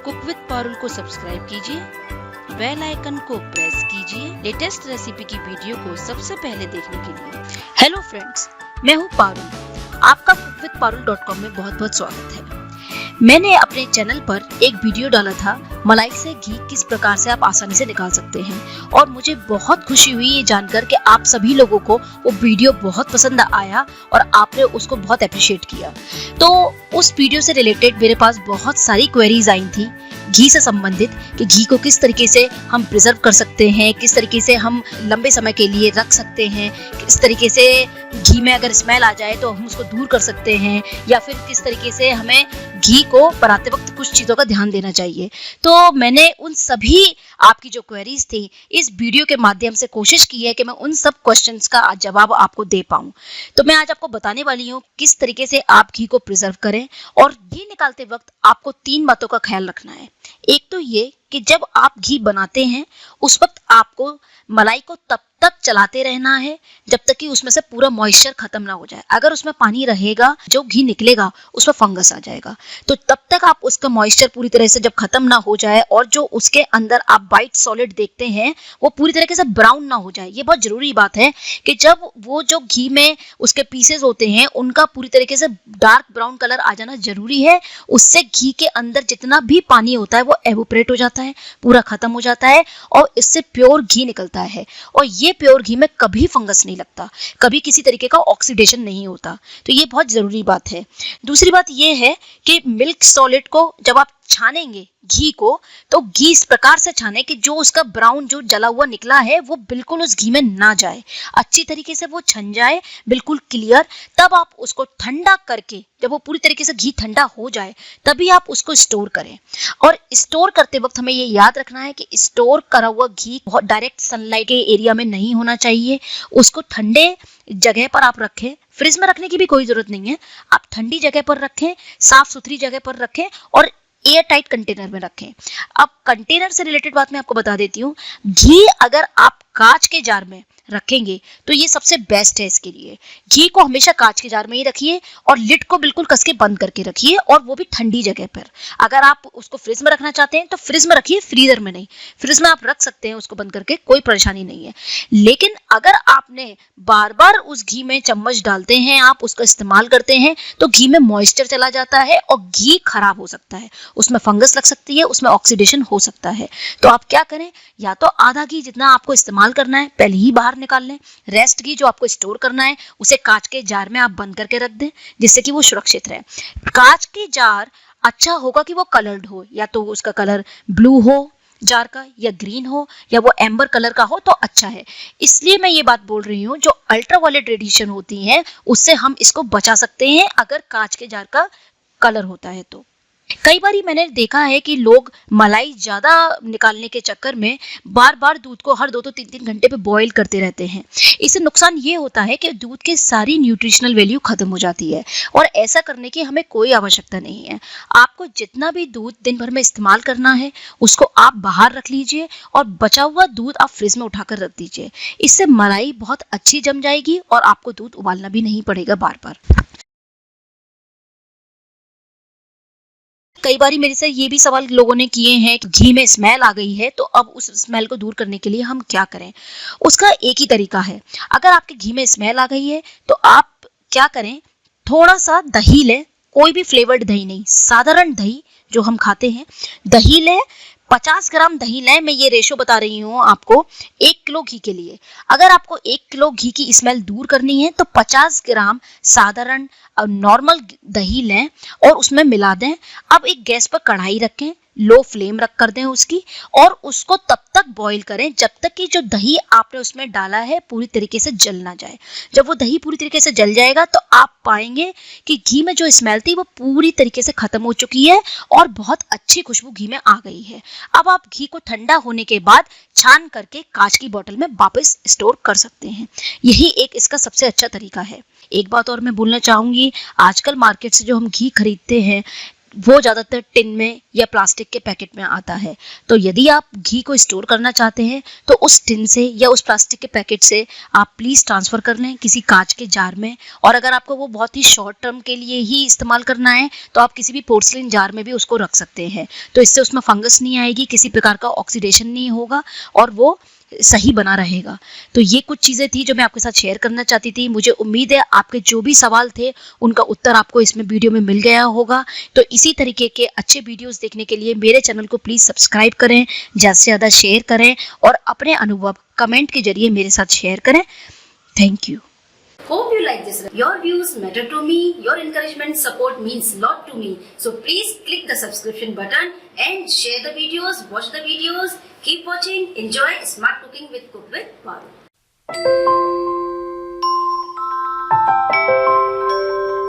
Cook with Parul को subscribe कीजिए, bell icon को प्रेस कीजिए लेटेस्ट रेसिपी की वीडियो को सबसे पहले देखने के लिए। हेलो फ्रेंड्स, मैं हूँ पारुल। आपका cookWithParul.com में बहुत बहुत स्वागत है। मैंने अपने चैनल पर एक वीडियो डाला था, मलाई से घी किस प्रकार से आप आसानी से निकाल सकते हैं, और मुझे बहुत खुशी हुई ये जानकर कि आप सभी लोगों को वो वीडियो बहुत पसंद आया और आपने उसको बहुत अप्रिशिएट किया। तो उस वीडियो से रिलेटेड मेरे पास बहुत सारी क्वेरीज आई थी घी से संबंधित, कि घी को किस तरीके से हम प्रिजर्व कर सकते हैं, किस तरीके से हम लंबे समय के लिए रख सकते हैं, किस तरीके से घी में अगर स्मेल आ जाए तो हम उसको दूर कर सकते हैं, या फिर किस तरीके से हमें घी को बनाते वक्त कुछ चीज़ों का ध्यान देना चाहिए। तो मैंने उन सभी आपकी जो क्वेरीज थी इस वीडियो के माध्यम से कोशिश की है कि मैं उन सब क्वेश्चंस का जवाब आपको दे पाऊँ। तो मैं आज आपको बताने वाली हूँ किस तरीके से आप घी को प्रिजर्व करें, और घी निकालते वक्त आपको 3 बातों का ख्याल रखना है। एक तो ये कि जब आप घी बनाते हैं उस वक्त आपको मलाई को तब तक चलाते रहना है जब तक कि उसमें से पूरा मॉइस्चर खत्म ना हो जाए। अगर उसमें पानी रहेगा, जो घी निकलेगा उसमें फंगस आ जाएगा। तो तब तक आप उसका मॉइस्चर पूरी तरह से जब खत्म ना हो जाए और जो उसके अंदर आप वाइट सॉलिड देखते हैं वो पूरी तरीके से ब्राउन ना हो जाए। ये बहुत जरूरी बात है कि जब वो जो घी में उसके पीसेस होते हैं उनका पूरी तरीके से डार्क ब्राउन कलर आ जाना जरूरी है। उससे घी के अंदर जितना भी पानी होता है वो एवोपरेट हो जाता है, पूरा खत्म हो जाता है, और इससे प्योर घी निकलता है। और ये प्योर घी में कभी फंगस नहीं लगता, कभी किसी तरीके का ऑक्सीडेशन नहीं होता। तो ये बहुत जरूरी बात है। दूसरी बात ये है कि मिल्क सॉलिड को जब आप छानेंगे घी को, तो घी इस प्रकार से छाने कि जो उसका ब्राउन जो जला हुआ निकला है वो बिल्कुल उस घी में ना जाए, अच्छी तरीके से वो छन जाए, बिल्कुल क्लियर। तब आप उसको ठंडा करके, जब वो पूरी तरीके से घी ठंडा हो जाए तभी आप उसको स्टोर करें। और स्टोर करते वक्त हमें ये याद रखना है कि स्टोर करा हुआ घी बहुत डायरेक्ट सनलाइट के एरिया में नहीं होना चाहिए। उसको ठंडे जगह पर आप रखें, फ्रिज में रखने की भी कोई जरूरत नहीं है। आप ठंडी जगह पर रखें, साफ सुथरी जगह पर रखें और एयर टाइट कंटेनर में रखें। अब कंटेनर से रिलेटेड बात मैं आपको बता देती हूँ। घी अगर आप कांच के जार में रखेंगे तो ये सबसे बेस्ट है इसके लिए। घी को हमेशा कांच के जार में ही रखिए और लिड को बिल्कुल कस के बंद करके रखिए, और वो भी ठंडी जगह पर। अगर आप उसको फ्रिज में रखना चाहते हैं तो फ्रिज में रखिए, फ्रीजर में नहीं। फ्रिज में आप रख सकते हैं उसको बंद करके, कोई परेशानी नहीं है। लेकिन अगर आपने बार बार उस घी में चम्मच डालते हैं, आप उसका इस्तेमाल करते हैं, तो घी में मॉइस्चर चला जाता है और घी खराब हो सकता है, उसमें फंगस लग सकती है, उसमें ऑक्सीडेशन हो सकता है। तो आप क्या करें, या तो आधा घी जितना आपको इस्तेमाल करना है पहले ही बाहर निकाल लें, रेस्ट घी जो आपको स्टोर करना है उसे कांच के जार में आप बंद करके रख दें, जिससे कि वो सुरक्षित रहे। कांच के जार अच्छा होगा कि वो कलर्ड हो, या तो उसका कलर ब्लू हो जार का, या ग्रीन हो, या वो एम्बर कलर का हो तो अच्छा है। इसलिए मैं ये बात बोल रही हूँ, जो अल्ट्रावायलेट रेडिएशन होती है उससे हम इसको बचा सकते हैं अगर कांच के जार का कलर होता है तो। कई बारी मैंने देखा है कि लोग मलाई ज्यादा निकालने के चक्कर में बार बार दूध को हर 2-3 घंटे पे बॉईल करते रहते हैं। इससे नुकसान ये होता है कि दूध की सारी न्यूट्रिशनल वैल्यू खत्म हो जाती है, और ऐसा करने की हमें कोई आवश्यकता नहीं है। आपको जितना भी दूध दिन भर में इस्तेमाल करना है उसको आप बाहर रख लीजिए, और बचा हुआ दूध आप फ्रिज में उठाकर रख दीजिए। इससे मलाई बहुत अच्छी जम जाएगी और आपको दूध उबालना भी नहीं पड़ेगा बार बार। कई बारी मेरे से ये भी सवाल लोगों ने किए हैं कि घी में स्मेल आ गई है, तो अब उस स्मेल को दूर करने के लिए हम क्या करें। उसका एक ही तरीका है। अगर आपके घी में स्मेल आ गई है तो आप क्या करें, थोड़ा सा दही लें, कोई भी फ्लेवर्ड दही नहीं, साधारण दही जो हम खाते हैं, दही लें। 50 ग्राम दही लें। मैं ये रेशो बता रही हूँ आपको 1 किलो घी के लिए। अगर आपको 1 किलो घी की स्मेल दूर करनी है तो 50 ग्राम साधारण नॉर्मल दही लें और उसमें मिला दें। अब एक गैस पर कढ़ाई रखें, लो फ्लेम रख कर दें उसकी, और उसको तब तक बॉईल करें जब तक कि जो दही आपने उसमें डाला है पूरी तरीके से जल ना जाए। जब वो दही पूरी तरीके से जल जाएगा तो आप पाएंगे कि घी में जो स्मेल थी वो पूरी तरीके से खत्म हो चुकी है और बहुत अच्छी खुशबू घी में आ गई है। अब आप घी को ठंडा होने के बाद छान करके कांच की बोतल में वापस स्टोर कर सकते हैं। यही एक इसका सबसे अच्छा तरीका है। एक बात और मैं बोलना चाहूंगी, आजकल मार्केट से जो हम घी खरीदते हैं वो ज़्यादातर टिन में या प्लास्टिक के पैकेट में आता है। तो यदि आप घी को स्टोर करना चाहते हैं तो उस टिन से या उस प्लास्टिक के पैकेट से आप प्लीज़ ट्रांसफ़र कर लें किसी कांच के जार में। और अगर आपको वो बहुत ही शॉर्ट टर्म के लिए ही इस्तेमाल करना है तो आप किसी भी पोर्सलिन जार में भी उसको रख सकते हैं। तो इससे उसमें फंगस नहीं आएगी, किसी प्रकार का ऑक्सीडेशन नहीं होगा और वो सही बना रहेगा। तो ये कुछ चीज़ें थी जो मैं आपके साथ शेयर करना चाहती थी। मुझे उम्मीद है आपके जो भी सवाल थे उनका उत्तर आपको इसमें वीडियो में मिल गया होगा। तो इसी तरीके के अच्छे वीडियोस देखने के लिए मेरे चैनल को प्लीज़ सब्सक्राइब करें, ज़्यादा से ज़्यादा शेयर करें और अपने अनुभव कमेंट के जरिए मेरे साथ शेयर करें। Thank you. Hope you like this. Your views matter to me. Your encouragement, support means lot to me. So please click the subscription button and share the videos, watch the videos, keep watching, enjoy Smart Cooking with Cook with Parul.